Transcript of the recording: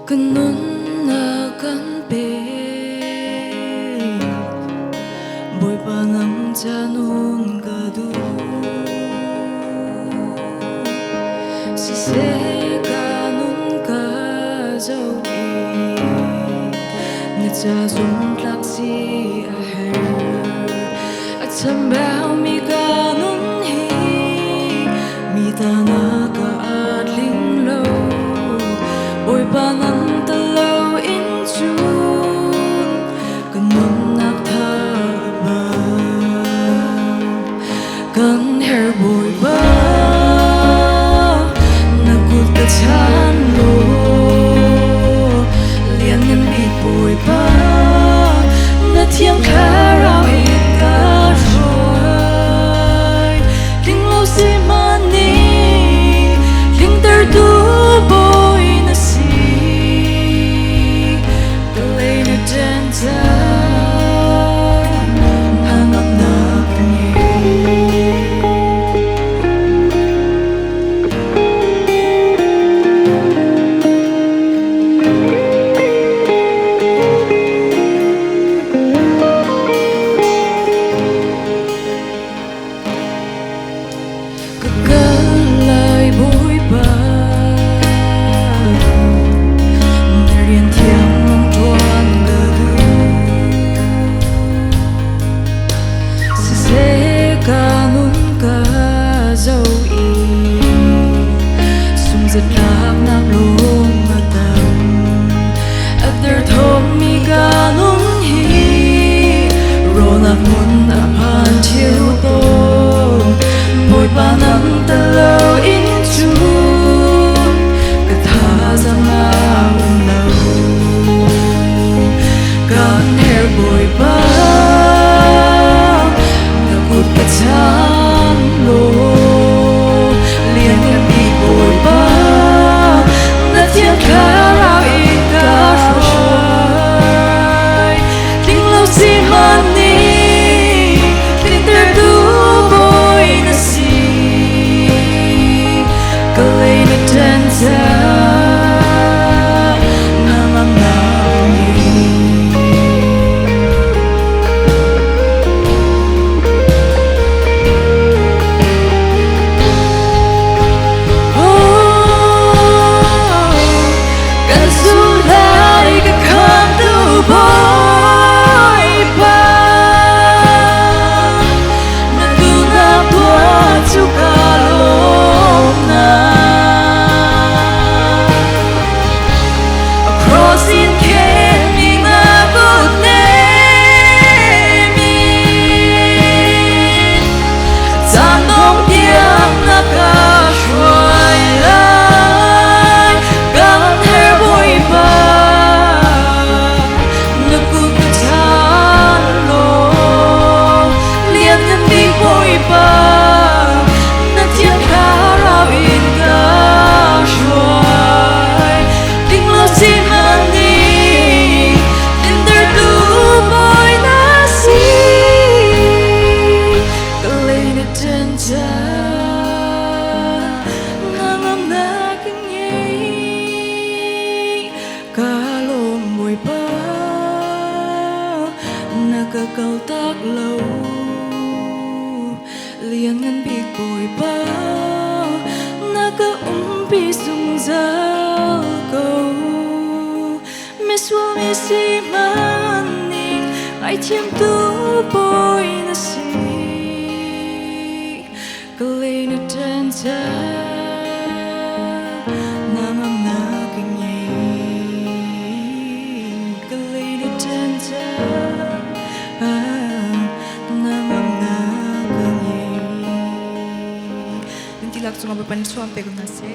Ganun na kanpe Boy pa ng tiyanon gadu Siseka nun ka dấu ý Người cha dùng lạc si a her At chăm bao mi ka nun hi Mi ta na ka at ling lâu Boy pa ng talaw in June Ganun nak tha ba Kan her boy ba Nagut ka chan lo Lian ngân bị boy ba Na thiêng khá rao ít ka rồi Linh lâu si ma ni Linh ter tu boy na si Kalay na dyan dyan Hanap na Kalay boy ba Narian thiang ng tuan gadu Siseka nun ka dấu ý Sung giật lạc nạp lông matang At der thom mi ka nun hi Ro nạc mun apan thiêu tông Boy pa ng talaw in June Katha sa nga unaw Kan her boy pa Nagut ka chan lo Lian ngân bị boy pa Na thiêng khá rao ít ka rồi Linh lâu si man ni Linh ter tu boy na si Kalay na dyan dyan Namang namin Oh, kasulay ka kanto boy pa Naguna buat sukalong na Across in Kenny na good name Tanong diang nakashuay lay Kan her boy ba Nagkukatan lo Lian ngân bị boy ba Na thiêng khá rao in ka shuay Linh lâu si man ni Linh ter tu boy na si Kalay na dyan dyan Nangam na kanyay Kalong boy pa Nakakautak lâu Lian ngân big boy pa Nakaumpi sung giao cầu Miss will me si maning Ai thiêng tu boy na si Kalay na dyan dyan Nangam na kanyay Kalay na dyan dyan Nangam na kanyay Nantilak sumabay pa ni Swampe ko na si